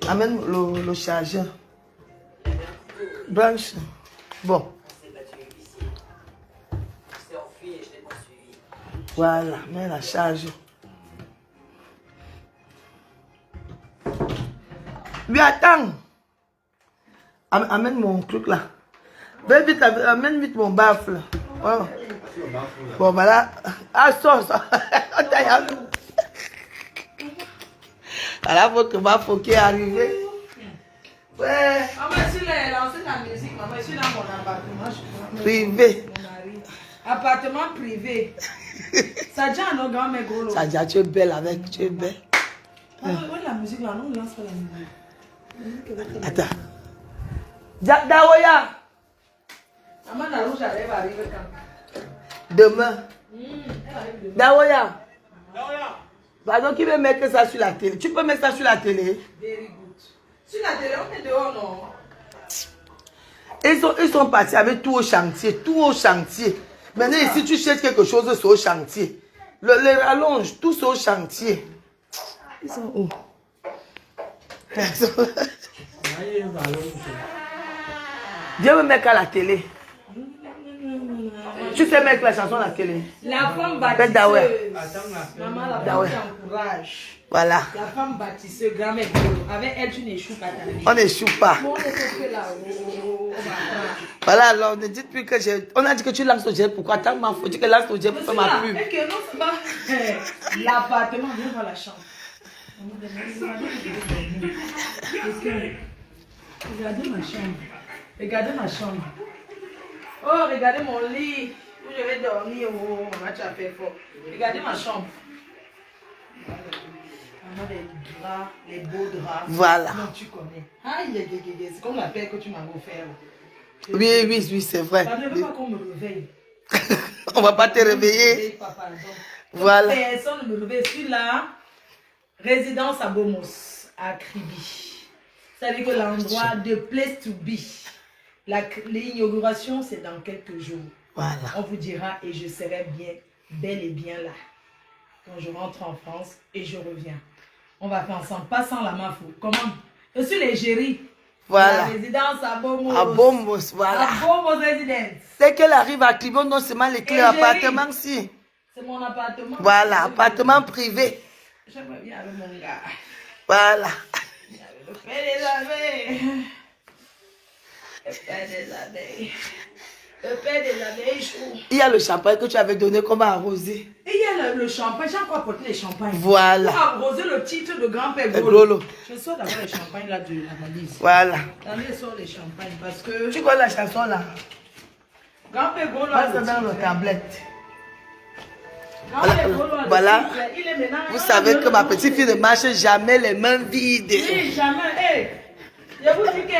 Amène le chargeur. Branche. Bon. Voilà, mets la charge. Oui, attends. Amène mon truc là. Vais vite, amène vite mon baffle. Oh. Bon, voilà. Ah, sauce. Voilà, votre baffle qui est arrivé. Ouais. Maman, je suis lancé la musique. Maman, je suis dans mon appartement. Privé. Appartement privé. Ça dit à nos grands mais gros. Ça dit, tu es belle avec, tu es belle. Oui, la musique là, non, on lance pas la musique. Attends. Dawoya. Maman, la rouge, elle va arriver quand? Demain. Elle arrive demain. Dawoya. Pardon, qui veut mettre ça sur la télé? Tu peux mettre ça sur la télé? Very good. Sur la télé, on est dehors, non? Ils sont partis avec tout au chantier, tout au chantier. Maintenant, ici, tu cherches quelque chose, c'est au chantier. Les rallonges, tout c'est au chantier. Ils sont où? Viens me mettre à la télé. Tu sais mettre la chanson à la télé. La femme bâtisseuse. Maman, la femme t'encourage. Voilà. La femme bâtisseuse, grand-mère. Avec elle, tu n'échoues pas. On n'échoue pas. On est là. Voilà, alors ne dites plus que j'ai... On a dit que tu lances au jet. Pourquoi tant m'en faut dire que lance au jet pour faire ma pub? Et que non, c'est pas... L'appartement, viens voir la chambre. Regardez ma chambre. Regardez ma chambre. Oh, regardez mon lit. Où je vais dormir. Oh, maman, tu as fait fort. Regardez ma chambre. Maman, les draps, les beaux draps. Voilà. Non, tu connais. Aïe, c'est comme la paix que tu m'as offert. Oui, c'est vrai. Ça ne veut pas qu'on me réveille. On va pas te réveiller. Voilà. Personne ne me réveille. Je suis là. Résidence à Bomos, à Kribi. C'est-à-dire que l'endroit de place to be. L'inauguration, c'est dans quelques jours. Voilà. On vous dira et je serai bien, bel et bien là. Quand je rentre en France et je reviens. On va faire ensemble, pas sans la mafou. Comment? Je suis l'égérie. Voilà. La résidence à Bomos. À Bomos, voilà. À Bomos Résidence. Dès qu'elle arrive à Clivon, non seulement les clés appartement, si. C'est mon appartement. Voilà, appartement privé. J'aimerais bien avec mon gars. Voilà. Le père des abeilles. Le père des abeilles. Le père des abeilles chaud. Il y a le champagne que tu avais donné qu'on va arroser. Et il y a le champagne. J'ai encore apporté les champagnes. Voilà. Pour arroser le titre de grand-père Grolo. Je sors d'abord les champagnes là de la valise. Voilà. Je sors les champagnes parce que... Tu vois la chanson là? Grand-père Golo a Passe dans nos tablettes. Voilà. Vous savez que ma petite fille ne marche jamais les mains vides. Oui, jamais. Hey, je vous dis que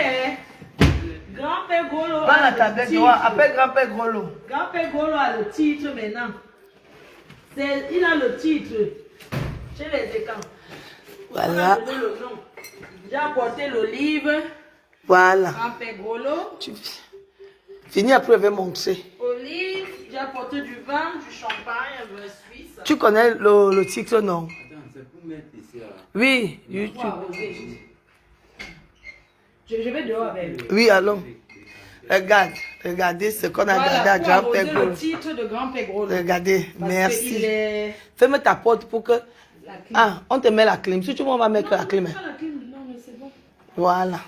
grand-père Golo Dans la tablette, appelle grand-père Grolo. Grand-père Golo a le titre maintenant. Il a le titre chez les écans. Voilà. J'ai apporté l'olive. Voilà. Grand-père Golo. Fini, après je vais montrer. Olive, j'ai apporté du vin, du champagne, un vin suisse. Tu connais le titre, non? Attends, c'est pour mettre ici là. Oui, YouTube. Je vais dehors avec lui. Oui, allons. Regardez ce qu'on a gardé à grand-père Grolo. Le titre de grand-père Grolo. Regardez, merci. Est... Fais-moi ta porte pour que... Ah, on te met la clim. Si tu veux, on va mettre la clim. Non, mais c'est bon. Voilà.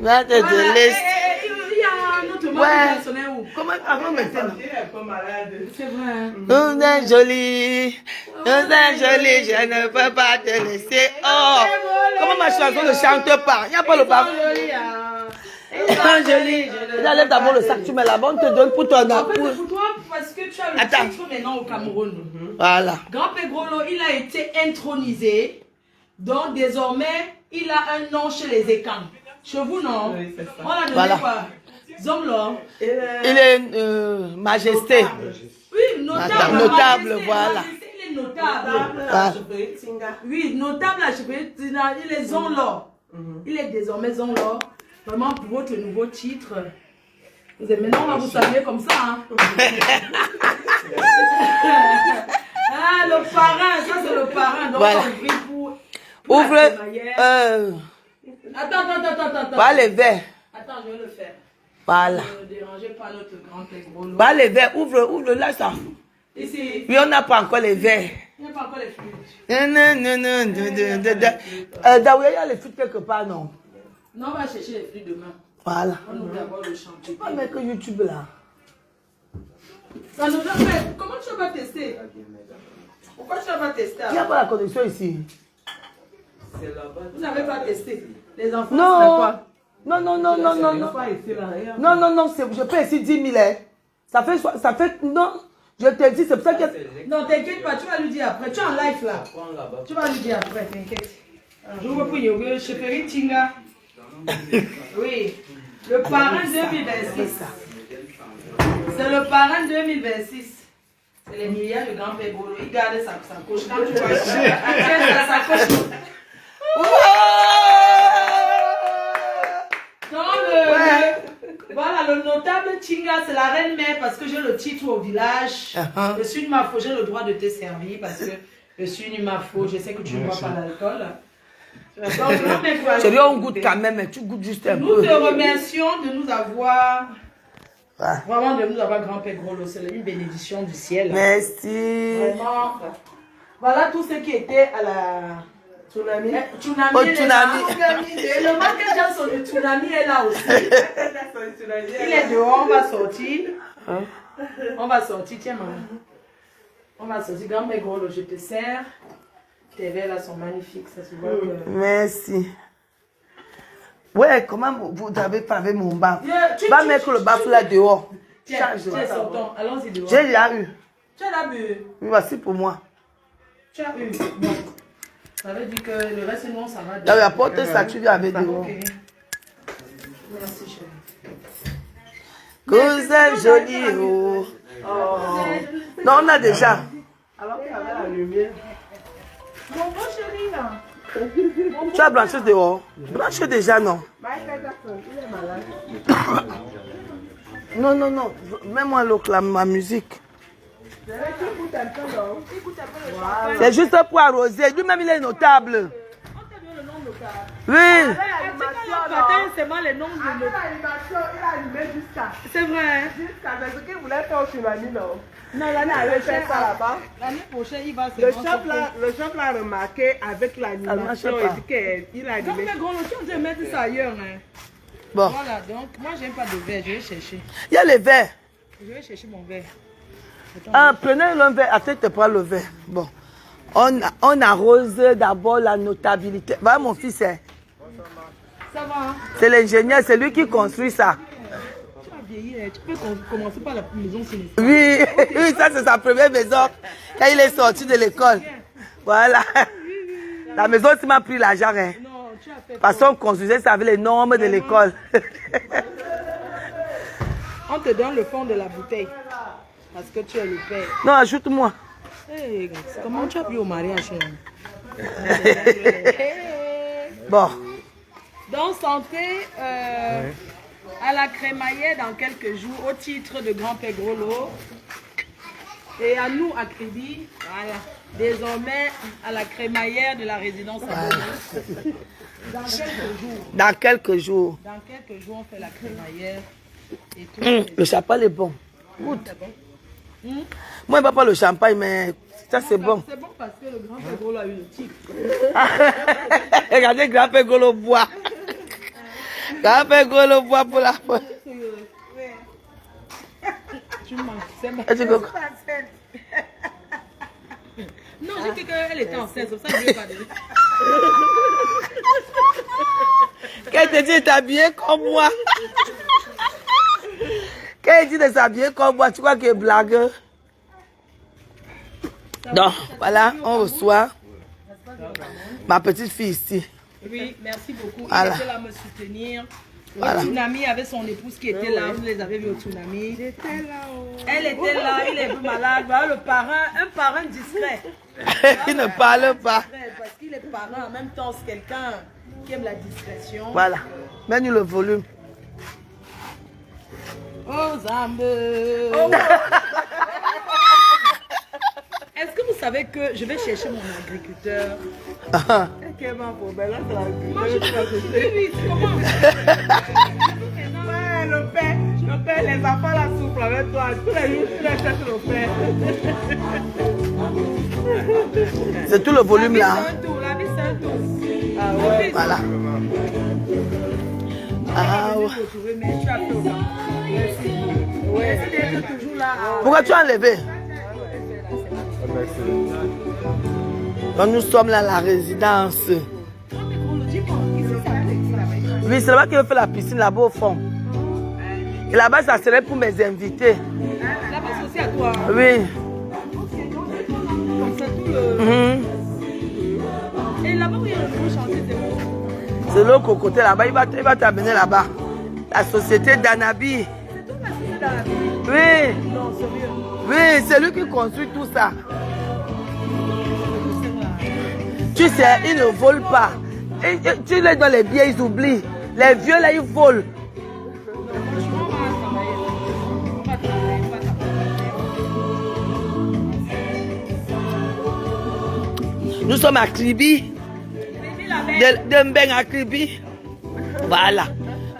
Là, te laisse. Il y a un autre mot qui sonné où? Comment avant maintenant? C'est vrai. Nous sommes jolis, je ne peux pas te laisser. Oh, comment ma chanson ne chante pas? Il n'y a pas le pas. Joli. Lève d'abord le sac, tu mets là-bas, on te donne pour ton En fait, amour. c'est pour toi parce que tu as le titre maintenant au Cameroun. Voilà. Grand-père Grolo, il a été intronisé. Donc désormais, il a un nom chez les écans. Chez vous, non? Oui, c'est ça. On l'a donné Voilà. quoi? Zomlo. Il est majesté. Oui, notable. Notable, Majesté, voilà. Majesté, il est notable. Ah. Oui, notable, il est Zonlo. Il est désormais Zonlo. Vraiment pour votre nouveau titre. Vous êtes maintenant, on va vous saluer comme ça. Hein? Ah, le le parrain, ça c'est le parrain. Donc Voilà. on prie pour Ouvre. la crémaillère. Attends. Pas les verres. Attends, je vais le faire. Voilà. Ne dérangez pas notre grand père Grolo. Pas les verres. Ouvre là ça. Ici, Oui, on n'a pas encore les verres. il n'y a pas encore les flûtes. Non. Daouya, il y a les flûtes quelque part, non? Non, on va chercher les flûtes demain. Voilà. On ouvre d'abord le chantier. Pas mettre YouTube là. Ça nous a fait. Comment tu vas tester? Pourquoi tu vas pas tester? Il n'y a pas la connexion ici. C'est là-bas. Vous n'avez pas testé. Les enfants, Non. c'est quoi? Non. Pas ici, là, regarde. Non, je paie ici 10 000. Hein. Ça fait, non, je te dis, c'est pour ça que... Non, t'inquiète pas, tu vas lui dire après. Tu es en live là. Prends là-bas. Tu vas lui dire après, t'inquiète. Je vous pour Yogo, Cheferi Tinga. Oui, le parrain 2026. C'est le parrain 2026. C'est les milliards de grand-père Golo. Il garde sa coche. Quand tu vois, il tient sa coche. Voilà, le notable Tinga, c'est la reine-mère parce que j'ai le titre au village. Je suis une mafo, j'ai le droit de te servir parce que je suis une mafo. Je sais que tu ne bois pas d'alcool. Je lui on goûte quand même, mais tu goûtes juste un Nous peu. te remercions de nous avoir, Ah. vraiment de nous avoir grand-père Grolo. C'est une bénédiction du ciel. Merci. Vraiment. Voilà tout ce qui était à la... Tsunami. Tsunami. Au est tsunami. là. Et le Michael Jackson, le tsunami est là aussi. Il est dehors, on va sortir. On va sortir, tiens maman. On va sortir. Grand-mère Grolo, je te sers. Tes verres là sont magnifiques, ça se voit que... Merci. Ouais, comment vous avez pavé mon bas? Va mettre le bafou là dehors. Tiens, sortons. Allons-y dehors. J'ai déjà eu. Tu as la bu. Oui, voici pour moi. Tu as eu. Bon. Ça veut dire que le reste, non, ça va. Là, apporte ça, tu viens avec dehors. Ok. Merci, chérie. Cousin joli, oh. Non, on a déjà. Alors qu'il y avait la lumière. Mon beau chéri, là. Tu as blanchi dehors. Blanchi déjà, non. Michael Jackson, il est malade. Non. Mets-moi ma musique. Écoute un peu, non? Écoute un peu le chanteur. C'est juste pour arroser. Lui-même, il est notable. On t'a donné le nom local. Oui. Matin, c'est moi le nom de L'animation, il a animé jusqu'à. C'est vrai. Jusqu'à ce qu'il voulait faire au tsunami, non? Non, l'année avait fait ça là-bas. L'année prochaine, il va se Le chef l'a remarqué avec l'animation et dit qu'il a Donc, animé. mais gros, tu as mettre ça ailleurs. Hein. Bon. Voilà, donc, moi, j'aime pas de verre. Je vais chercher. Il y a les verres. Je vais chercher mon verre. Ah, prenez un verre. Attends, te prends le verre. Bon. On arrose d'abord la notabilité. Voilà mon fils. Hein. Ça va, hein? C'est l'ingénieur, c'est lui qui construit ça. Tu as vieilli, hein. Tu peux commencer par la maison sinistre. Oui, oui, ça c'est sa première maison. Quand il est sorti de l'école. Voilà. La maison, il m'a pris l'argent. Hein. Non, tu as fait. Parce qu'on construisait ça avec les normes de l'école. On te donne le fond de la bouteille. Parce que tu es le père. Non, ajoute-moi. Hey, comment tu as pris au mariage? Hein? Bon. Donc, santé à la crémaillère dans quelques jours au titre de grand-père Grolo. Et à nous, à Crédit, voilà. Désormais à la crémaillère de la résidence à Bono. Dans quelques jours. Dans quelques jours. Dans quelques jours, on fait la crémaillère. Et tout. Le champagne est bon. Goûte. Moi, je ne pas le champagne, mais ça, c'est bon. C'est bon parce que le grand-père Grolo a eu le titre. Regardez, grand-père Golo boit. Grand-père Golo boit pour la fois. Tu manques. C'est bon. Et tu go- Non, j'ai dit qu'elle était enceinte, c'est pour ça que je ne lui ai pas donné. Quand il te dit de t'habiller comme moi. Quand il dit de s'habiller comme moi, tu crois qu'il est blagueur. Donc, voilà, on reçoit ma petite fille ici. Oui, merci beaucoup. Voilà. Il était là me soutenir. Voilà. Le tsunami avait son épouse qui était là. Vous les avez vus au tsunami. J'étais là. Elle était là, il est un peu malade. Voilà le parrain, un parrain discret. Il ne parle pas. Parce qu'il est parrain. En même temps, c'est quelqu'un qui aime la discrétion. Voilà. Mets-nous le volume. Oh, Zambe. Est-ce que vous savez que je vais chercher mon agriculteur. Qu'est-ce va pour ben là, c'est la Moi, je oui, comment? Ouais, le père, les enfants là souffrent avec toi. Tous les jours, tu les cherches le père. C'est tout le volume là. La vie, c'est un tour. Ah ouais. Voilà. Ah ouais. Mais tu as fait au Merci. Merci d'être toujours là. Pourquoi tu as enlevé? Donc nous sommes là à la résidence. Oui, c'est là-bas qu'il veut faire la piscine, là-bas au fond. Et là-bas, ça serait pour mes invités. Là-bas, c'est aussi à toi. Oui. Comme ça, tout le... Et là-bas où il y a le gros chantier, c'est où? C'est l'autre côté là-bas, il va t'amener là-bas. La société d'Anabi. C'est toute la société d'Anabi. Oui. Non, sérieux. Oui, c'est lui qui construit tout ça. Tu sais, ils ne volent pas. Tu les donnes les billets, ils oublient. Les vieux là, ils volent. Nous sommes à Kribi. De Mbeng à Kribi. Voilà.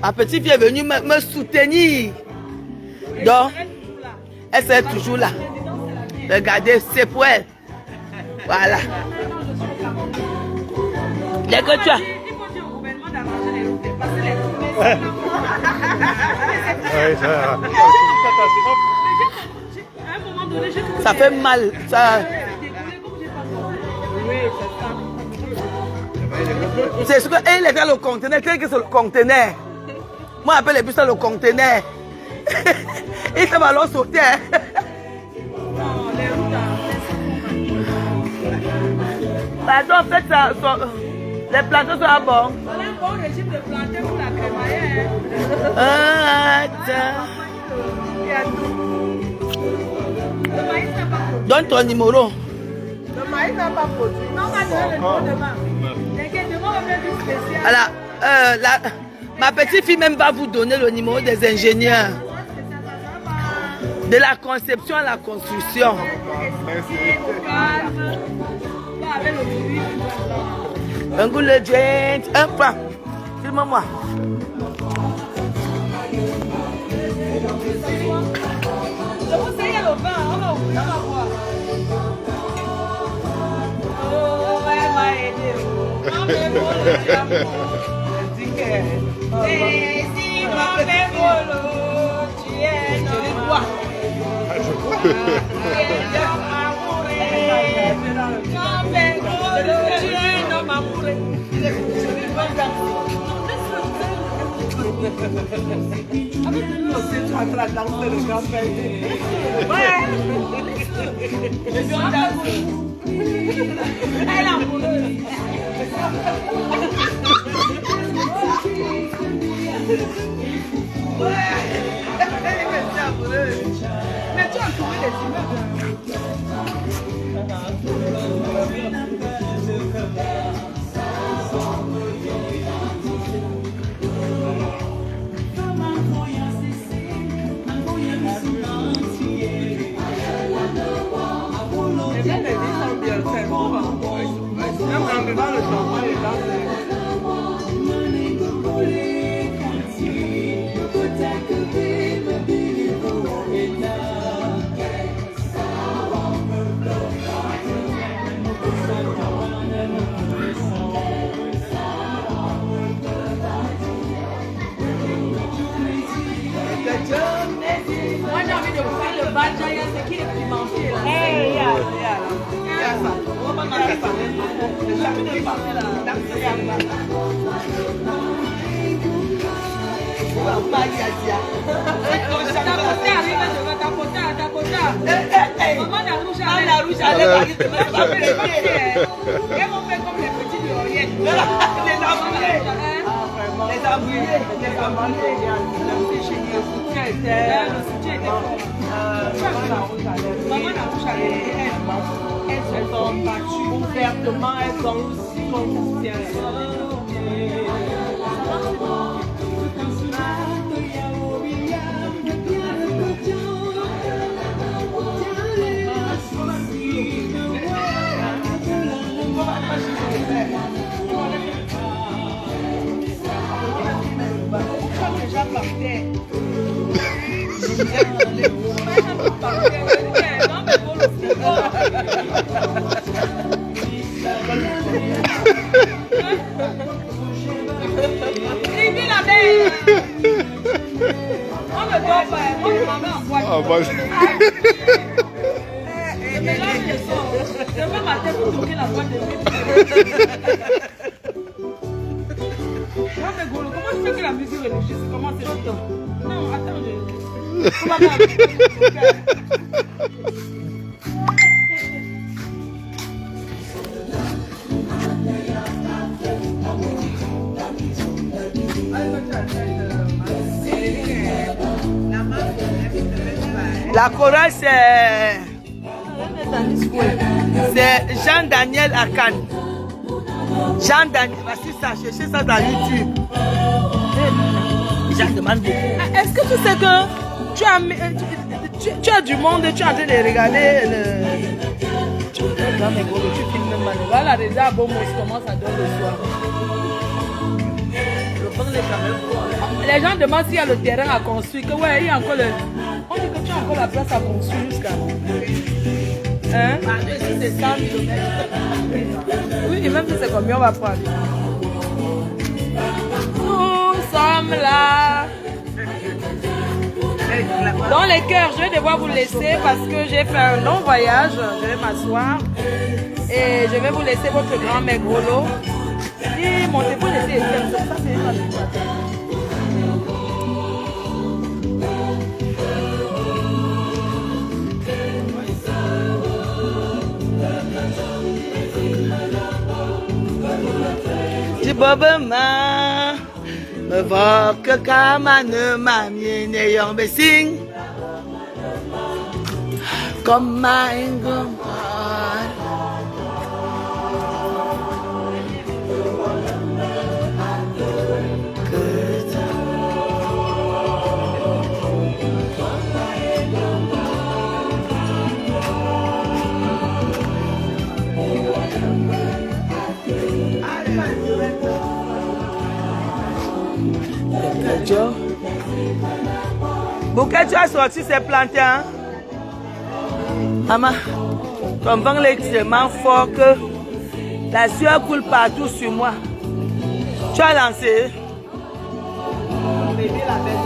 Ma petite fille est venue me soutenir. Donc, elle serait toujours là. Regardez, c'est pour elle. Voilà. Dès que tu as... Il faut dire au gouvernement d'arranger les routes. Parce que les routes, à un moment donné, j'ai trouvé... Ça fait mal. Ça... Oui, c'est ce que... Et il est dans le conteneur. Qu'est-ce que c'est le conteneur? Moi, j'appelle plus ça le conteneur. Il va alors sauter. Non, les routes, Pardon, en fait, ça, les plantations sont à bord. on a un bon régime de planter pour la crémaillère. Il y a tout. Le maïs n'a pas produit. Donne ton numéro. Le maïs n'a pas produit. Non, on va donner le numéro demain. T'inquiète, demain, on va faire du spécial. Alors, ma petite fille même va vous donner le numéro des ingénieurs. De la conception à la construction. Calme. Pas avec le bruit. Un goût de joint, un pain. Filme-moi. Je vous sais, il y a le vin, on va boire. Oh, elle m'a aidé. Et si maman fait bolo, tu es dans moi. Tu es dans ma mourée. Maman fait bolo, tu es dans ma mourée. Avec nous aussi, tu as fait la danse de grand-père. Ouais. Elle est amoureuse. Mais tu as trouvé les immeubles. Même en buvant le champagne, les gens, Moi j'ai envie de vous faire le badjaya, c'est qui est pimenté là. elles sont battues ouvertement, elles ont son soutien. Cribi la belle. On ne doit pas, on ne m'en met en boîte. Ah, bah, Je mélange les sons. Demain matin, vous tournez la boîte de nuit. Moi, c'est gros. Comment tu fais que la musique religieuse commence tout le temps? Non, attends, Comment va? La chorale, c'est Jean-Daniel Akan. Jean-Daniel, voici ça, cherchez ça dans YouTube. J'en demande beaucoup. Est-ce que tu sais que tu as du monde et tu es en train de regarder le film de Manu. Voilà déjà, bon, on commence à donner le soir. Les gens demandent s'il y a le terrain à construire. Que ouais, il y a encore le... On dit que tu as encore la place à construire jusqu'à... Hein? C'est 100 km. Oui, et même si c'est combien on va prendre. Nous sommes là. Dans les cœurs, je vais devoir vous laisser parce que j'ai fait un long voyage. Je vais m'asseoir et je vais vous laisser votre grand-mère Grolo. Et mon téléphone était éteint. Ça, c'est pas du tout. Du bobement, me voir que kamane mamie n'ayant bessing. Comme ma ingom. Bouquet, tu as sorti ces plantains. Maman, ton vent est tellement fort que la sueur coule partout sur moi. Tu as lancé. Bébé la belle.